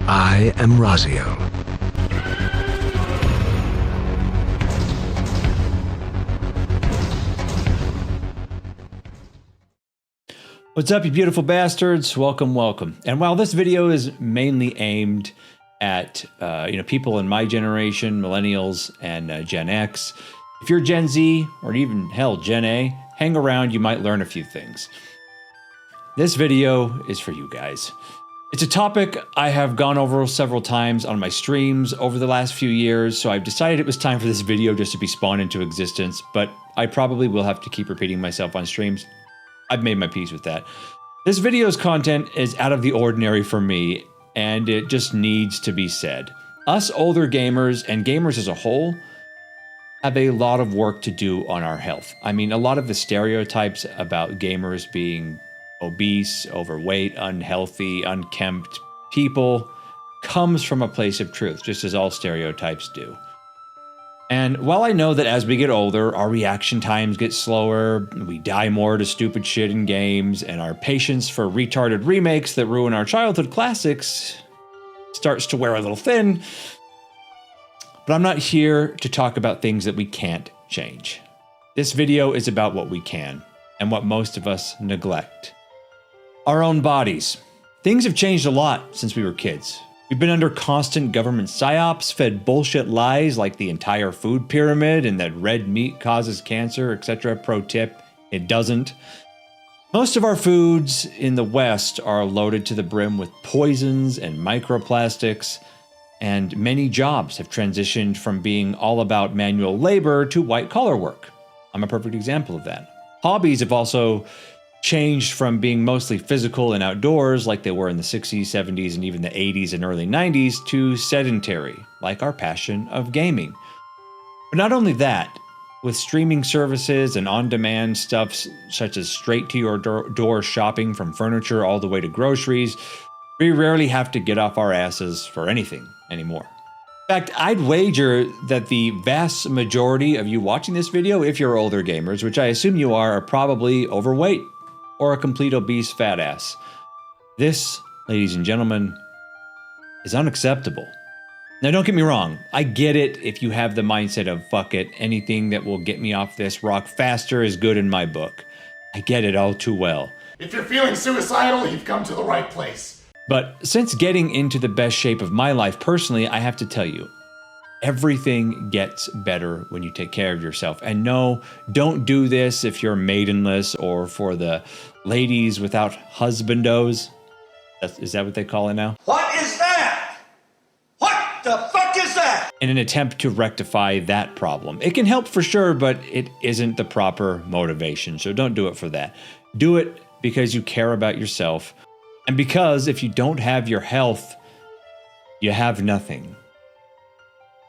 I am Razio. What's up, you beautiful bastards? Welcome, welcome. And while this video is mainly aimed at people in my generation, millennials and Gen X, if you're Gen Z or even hell Gen A, hang around, you might learn a few things. This video is for you guys. It's a topic I have gone over several times on my streams over the last few years, so I've decided it was time for this video just to be spawned into existence, but I probably will have to keep repeating myself on streams. I've made my peace with that. This video's content is out of the ordinary for me, and it just needs to be said. Us older gamers, and gamers as a whole, have a lot of work to do on our health. I mean, a lot of the stereotypes about gamers being obese, overweight, unhealthy, unkempt people comes from a place of truth, just as all stereotypes do. And while I know that as we get older, our reaction times get slower, we die more to stupid shit in games, and our patience for retarded remakes that ruin our childhood classics starts to wear a little thin, but I'm not here to talk about things that we can't change. This video is about what we can, and what most of us neglect. Our own bodies. Things have changed a lot since we were kids. We've been under constant government psyops, fed bullshit lies like the entire food pyramid and that red meat causes cancer, etc. Pro tip, it doesn't. Most of our foods in the West are loaded to the brim with poisons and microplastics, and many jobs have transitioned from being all about manual labor to white-collar work. I'm a perfect example of that. Hobbies have also changed from being mostly physical and outdoors like they were in the 60s, 70s, and even the 80s and early 90s to sedentary, like our passion of gaming. But not only that, with streaming services and on-demand stuff such as straight-to-your-door shopping from furniture all the way to groceries, we rarely have to get off our asses for anything anymore. In fact, I'd wager that the vast majority of you watching this video, if you're older gamers, which I assume you are probably overweight or a complete obese fat ass. This, ladies and gentlemen, is unacceptable. Now don't get me wrong, I get it if you have the mindset of fuck it, anything that will get me off this rock faster is good in my book. I get it all too well. If you're feeling suicidal, you've come to the right place. But since getting into the best shape of my life personally, I have to tell you, everything gets better when you take care of yourself. And no, don't do this if you're maidenless or for the ladies without husbandos. Is that what they call it now? What is that? What the fuck is that? In an attempt to rectify that problem. It can help for sure, but it isn't the proper motivation. So don't do it for that. Do it because you care about yourself. And because if you don't have your health, you have nothing.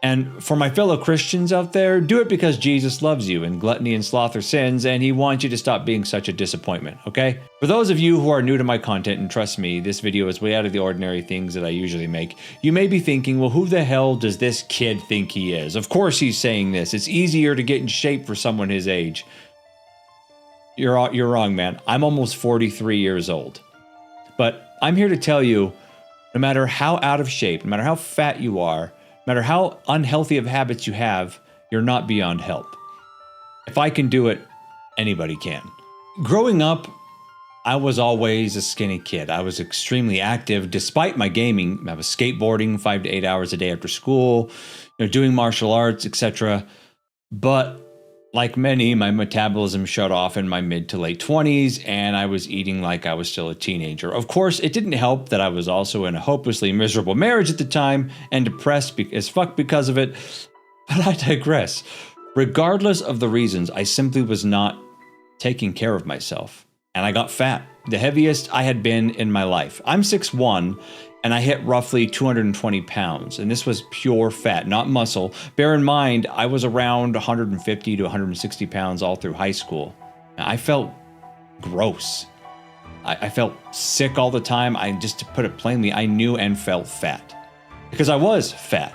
And for my fellow Christians out there, do it because Jesus loves you and gluttony and sloth are sins, and he wants you to stop being such a disappointment, okay? For those of you who are new to my content, and trust me, this video is way out of the ordinary things that I usually make, you may be thinking, well, who the hell does this kid think he is? Of course he's saying this. It's easier to get in shape for someone his age. You're wrong, man. I'm almost 43 years old. But I'm here to tell you, no matter how out of shape, no matter how fat you are, no matter how unhealthy of habits you have, you're not beyond help. If I can do it, anybody can. Growing up, I was always a skinny kid. I was extremely active despite my gaming. I was skateboarding 5 to 8 hours a day after school, doing martial arts, etc. But like many, my metabolism shut off in my mid to late 20s, and I was eating like I was still a teenager. Of course, it didn't help that I was also in a hopelessly miserable marriage at the time and depressed as fuck because of it, but I digress. Regardless of the reasons, I simply was not taking care of myself, and I got fat, the heaviest I had been in my life. I'm 6'1", and I hit roughly 220 pounds, and this was pure fat, not muscle. Bear in mind, I was around 150 to 160 pounds all through high school. I felt gross. I felt sick all the time. Just to put it plainly, I knew and felt fat because I was fat.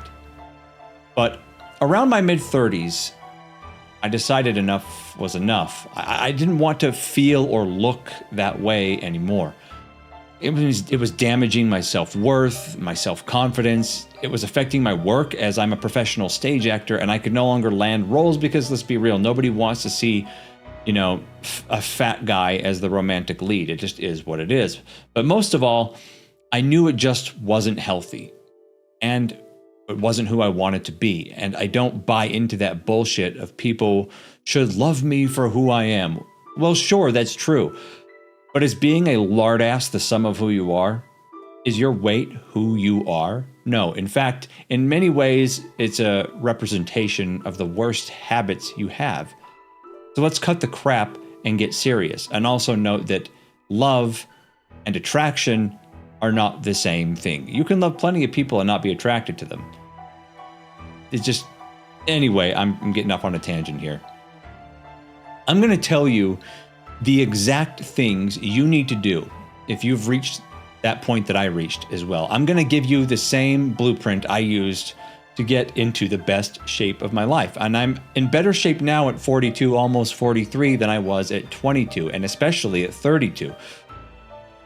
But around my mid-30s, I decided enough was enough. I didn't want to feel or look that way anymore. It was damaging my self-worth, my self-confidence. It was affecting my work as I'm a professional stage actor, and I could no longer land roles because, let's be real, nobody wants to see, a fat guy as the romantic lead. It just is what it is. But most of all, I knew it just wasn't healthy, and it wasn't who I wanted to be. And I don't buy into that bullshit of people should love me for who I am. Well, sure, that's true. But is being a lard ass the sum of who you are? Is your weight who you are? No. In fact, in many ways, it's a representation of the worst habits you have. So let's cut the crap and get serious. And also note that love and attraction are not the same thing. You can love plenty of people and not be attracted to them. It's just... Anyway, I'm getting off on a tangent here. I'm going to tell you the exact things you need to do if you've reached that point that I reached as well. I'm going to give you the same blueprint I used to get into the best shape of my life. And I'm in better shape now at 42, almost 43 than I was at 22, and especially at 32.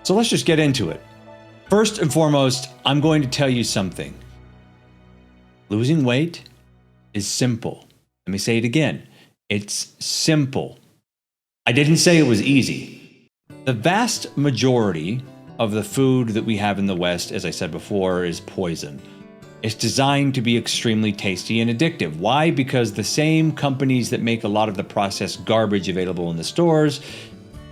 So let's just get into it. First and foremost, I'm going to tell you something. Losing weight is simple. Let me say it again. It's simple. I didn't say it was easy. The vast majority of the food that we have in the West, as I said before, is poison. It's designed to be extremely tasty and addictive. Why? Because the same companies that make a lot of the processed garbage available in the stores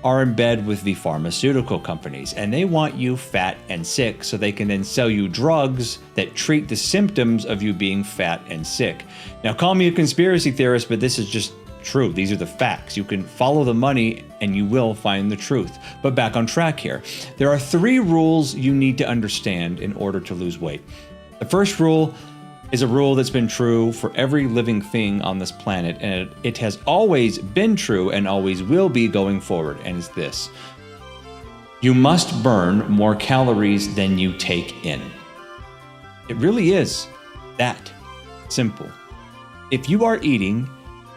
are in bed with the pharmaceutical companies, and they want you fat and sick so they can then sell you drugs that treat the symptoms of you being fat and sick. Now, call me a conspiracy theorist, but this is just true. These are the facts. You can follow the money and you will find the truth. But back on track here. There are 3 rules you need to understand in order to lose weight. The first rule is a rule that's been true for every living thing on this planet, and it has always been true and always will be going forward, and it's this. You must burn more calories than you take in. It really is that simple. If you are eating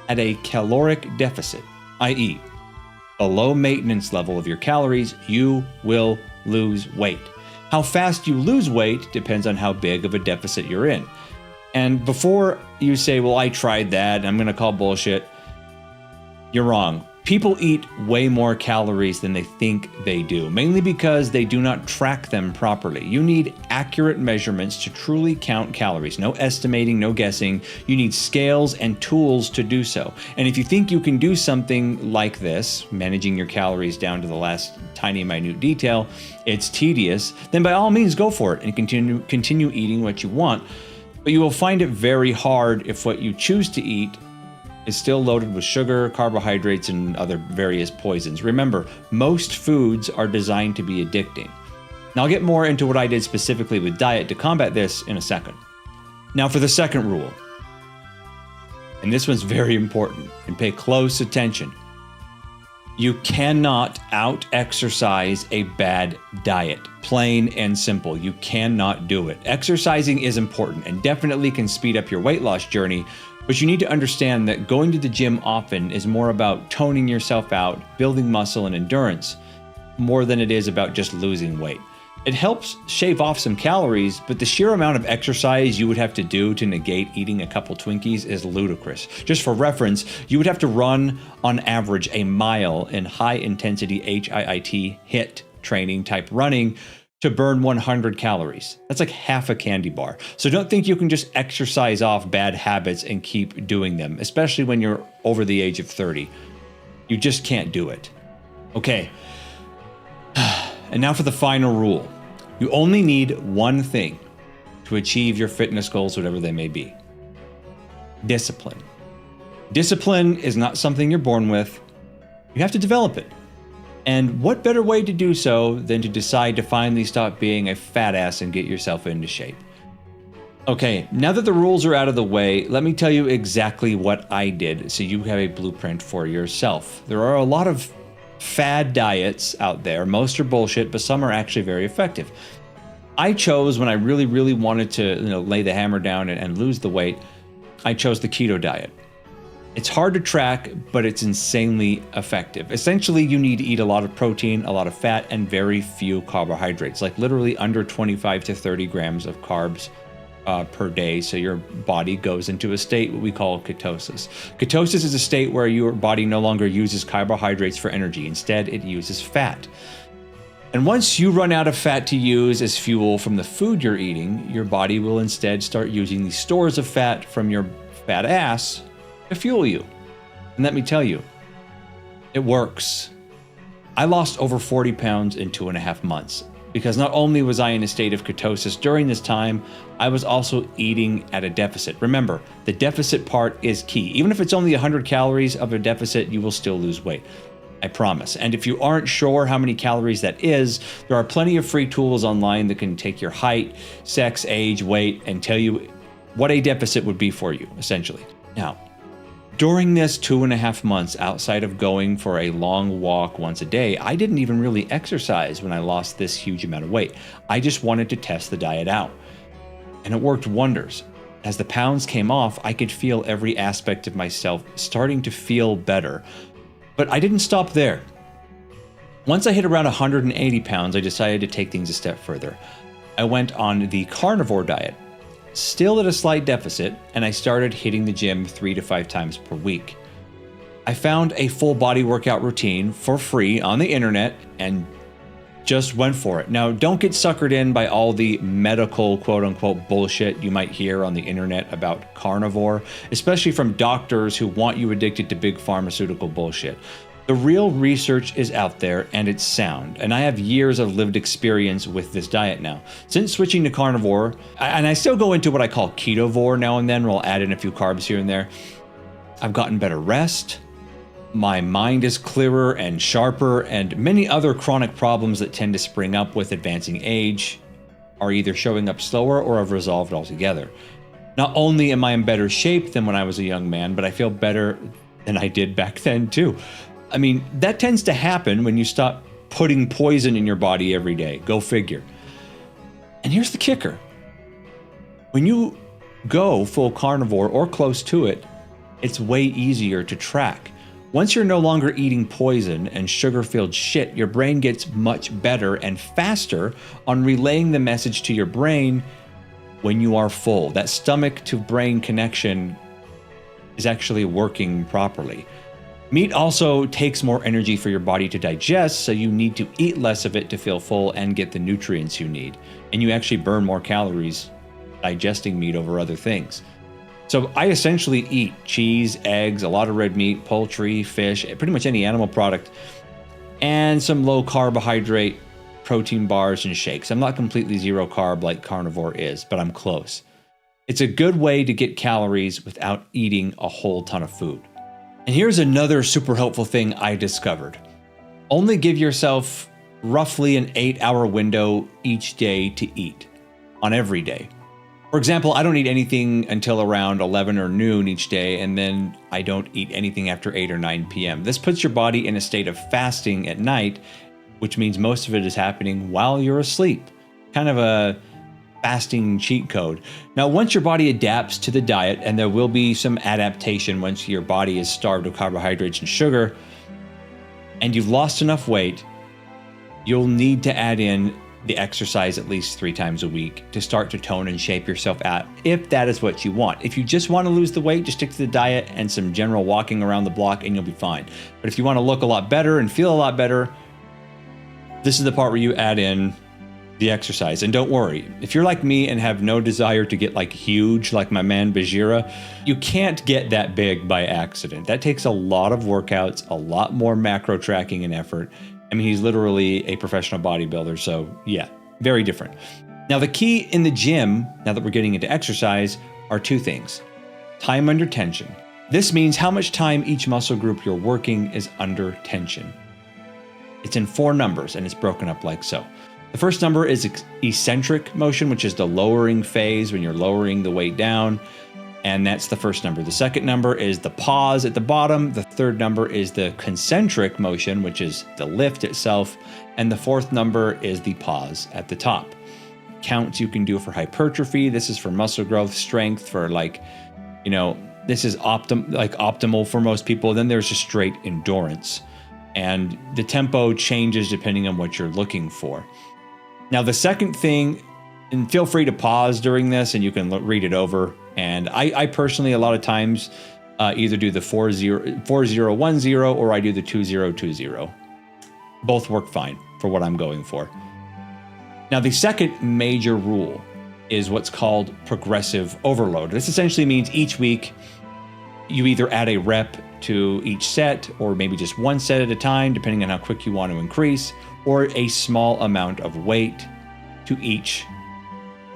at a caloric deficit, i.e., below maintenance level of your calories, you will lose weight. How fast you lose weight depends on how big of a deficit you're in. And before you say, well, I tried that, I'm going to call bullshit, you're wrong. People eat way more calories than they think they do, mainly because they do not track them properly. You need accurate measurements to truly count calories. No estimating, no guessing. You need scales and tools to do so. And if you think you can do something like this, managing your calories down to the last tiny minute detail, it's tedious, then by all means go for it and continue eating what you want. But you will find it very hard if what you choose to eat is still loaded with sugar, carbohydrates, and other various poisons. Remember, most foods are designed to be addicting. Now, I'll get more into what I did specifically with diet to combat this in a second. Now, for the second rule, and this one's very important, and pay close attention. You cannot out-exercise a bad diet. Plain and simple. You cannot do it. Exercising is important and definitely can speed up your weight loss journey, but you need to understand that going to the gym often is more about toning yourself out, building muscle and endurance, more than it is about just losing weight. It helps shave off some calories, but the sheer amount of exercise you would have to do to negate eating a couple Twinkies is ludicrous. Just for reference, you would have to run on average a mile in high-intensity HIIT training type running to burn 100 calories. That's like half a candy bar. So don't think you can just exercise off bad habits and keep doing them, especially when you're over the age of 30. You just can't do it. Okay. And now for the final rule. You only need one thing to achieve your fitness goals, whatever they may be. Discipline. Discipline is not something you're born with. You have to develop it. And what better way to do so than to decide to finally stop being a fat ass and get yourself into shape? Okay, now that the rules are out of the way, let me tell you exactly what I did so you have a blueprint for yourself. There are a lot of fad diets out there. Most are bullshit, but some are actually very effective. I chose, when I really wanted to lay the hammer down and lose the weight, I chose the keto diet. It's hard to track, but it's insanely effective. Essentially, you need to eat a lot of protein, a lot of fat, and very few carbohydrates, like literally under 25 to 30 grams of carbs per day. So your body goes into a state what we call ketosis. Ketosis is a state where your body no longer uses carbohydrates for energy. Instead, it uses fat. And once you run out of fat to use as fuel from the food you're eating, your body will instead start using the stores of fat from your fat ass to fuel you. And let me tell you, it works. I lost over 40 pounds in 2.5 months because not only was I in a state of ketosis during this time, I was also eating at a deficit. Remember, the deficit part is key. Even if it's only 100 calories of a deficit, you will still lose weight. I promise. And if you aren't sure how many calories that is, there are plenty of free tools online that can take your height, sex, age, weight, and tell you what a deficit would be for you, essentially. Now, during this 2.5 months, outside of going for a long walk once a day, I didn't even really exercise when I lost this huge amount of weight. I just wanted to test the diet out. And it worked wonders. As the pounds came off, I could feel every aspect of myself starting to feel better. But I didn't stop there. Once I hit around 180 pounds, I decided to take things a step further. I went on the carnivore diet, still at a slight deficit, and I started hitting the gym 3 to 5 times per week. I found a full body workout routine for free on the internet and just went for it. Now, don't get suckered in by all the medical quote unquote bullshit you might hear on the internet about carnivore, especially from doctors who want you addicted to big pharmaceutical bullshit. The real research is out there and it's sound, and I have years of lived experience with this diet now. Since switching to carnivore, and I still go into what I call ketovore now and then, where I'll add in a few carbs here and there, I've gotten better rest, my mind is clearer and sharper, and many other chronic problems that tend to spring up with advancing age are either showing up slower or have resolved altogether. Not only am I in better shape than when I was a young man, but I feel better than I did back then too. I mean, that tends to happen when you stop putting poison in your body every day. Go figure. And here's the kicker. When you go full carnivore or close to it, it's way easier to track. Once you're no longer eating poison and sugar-filled shit, your brain gets much better and faster on relaying the message to your brain when you are full. That stomach-to-brain connection is actually working properly. Meat also takes more energy for your body to digest, so you need to eat less of it to feel full and get the nutrients you need. And you actually burn more calories digesting meat over other things. So I essentially eat cheese, eggs, a lot of red meat, poultry, fish, pretty much any animal product, and some low carbohydrate protein bars and shakes. I'm not completely zero carb like carnivore is, but I'm close. It's a good way to get calories without eating a whole ton of food. And here's another super helpful thing I discovered. Only give yourself roughly an 8-hour window each day to eat on every day. For example, I don't eat anything until around 11 or noon each day, and then I don't eat anything after 8 or 9 p.m. This puts your body in a state of fasting at night, which means most of it is happening while you're asleep. Kind of a fasting cheat code. Now, once your body adapts to the diet, and there will be some adaptation once your body is starved of carbohydrates and sugar, and you've lost enough weight, you'll need to add in the exercise at least 3 times a week to start to tone and shape yourself out, if that is what you want. If you just want to lose the weight, just stick to the diet and some general walking around the block and you'll be fine. But if you want to look a lot better and feel a lot better, this is the part where you add in the exercise. And don't worry, if you're like me and have no desire to get like huge, like my man Bajira, you can't get that big by accident. That takes a lot of workouts, a lot more macro tracking and effort. I mean, he's literally a professional bodybuilder, so yeah, very different. Now, the key in the gym, now that we're getting into exercise, are 2 things. Time under tension. This means how much time each muscle group you're working is under tension. It's in 4 numbers, and it's broken up like so. The first number is eccentric motion, which is the lowering phase when you're lowering the weight down. And that's the first number. The second number is the pause at the bottom. The third number is the concentric motion, which is the lift itself. And the fourth number is the pause at the top. Counts you can do for hypertrophy. This is for muscle growth, strength, for like, This is optimal for most people. Then there's just straight endurance. And the tempo changes depending on what you're looking for. Now, the second thing, and feel free to pause during this and you can read it over. And I personally, a lot of times, either do the 4010 or I do the 2020. Both work fine for what I'm going for. Now, the second major rule is what's called progressive overload. This essentially means each week you either add a rep to each set, or maybe just one set at a time, depending on how quick you want to increase, or a small amount of weight to each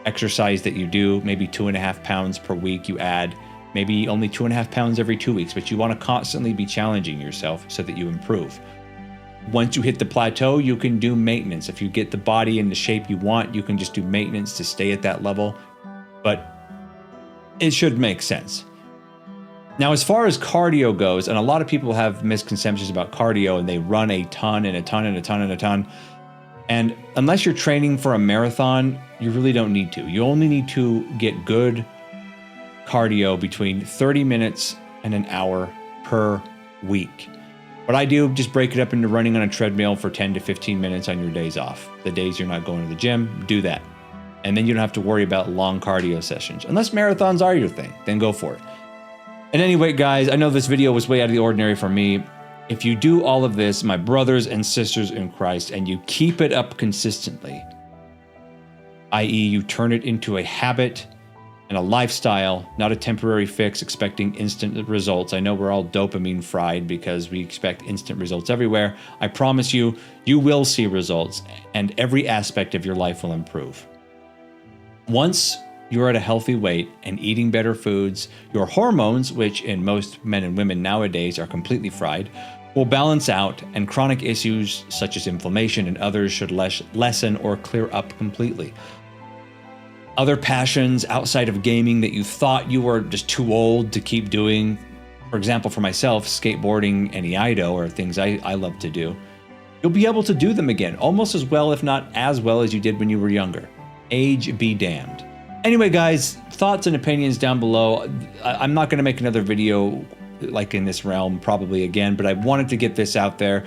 exercise that you do. Maybe 2.5 pounds per week you add, maybe only 2.5 pounds every 2 weeks, but you want to constantly be challenging yourself so that you improve. Once you hit the plateau, you can do maintenance. If you get the body in the shape you want, you can just do maintenance to stay at that level, but it should make sense. Now, as far as cardio goes, and a lot of people have misconceptions about cardio and they run a ton and a ton and a ton and a ton. And unless you're training for a marathon, you really don't need to. You only need to get good cardio between 30 minutes and an hour per week. What I do, just break it up into running on a treadmill for 10 to 15 minutes on your days off. The days you're not going to the gym, do that. And then you don't have to worry about long cardio sessions. Unless marathons are your thing, then go for it. And anyway, guys, I know this video was way out of the ordinary for me. If you do all of this, my brothers and sisters in Christ, and you keep it up consistently, i.e. you turn it into a habit and a lifestyle, not a temporary fix expecting instant results. I know we're all dopamine fried because we expect instant results everywhere. I promise you, you will see results and every aspect of your life will improve. Once you're at a healthy weight and eating better foods, your hormones, which in most men and women nowadays are completely fried, will balance out, and chronic issues such as inflammation and others should lessen or clear up completely. Other passions outside of gaming that you thought you were just too old to keep doing, for example, for myself, skateboarding and Iaido are things I love to do. You'll be able to do them again, almost as well, if not as well, as you did when you were younger. Age be damned. Anyway, guys, thoughts and opinions down below. I'm not going to make another video like in this realm probably again, but I wanted to get this out there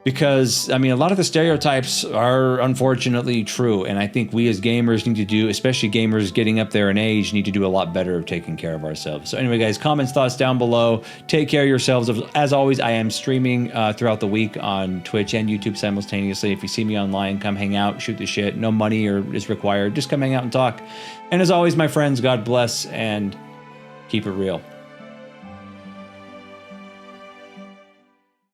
because, I mean, a lot of the stereotypes are unfortunately true, and I think we as gamers need to do, especially gamers getting up there in age, need to do a lot better of taking care of ourselves. So anyway, guys, comments, thoughts down below. Take care of yourselves. As always, I am streaming throughout the week on Twitch and YouTube simultaneously. If you see me online, come hang out, shoot the shit. No money is required. Just come hang out and talk. And as always, my friends, God bless and keep it real.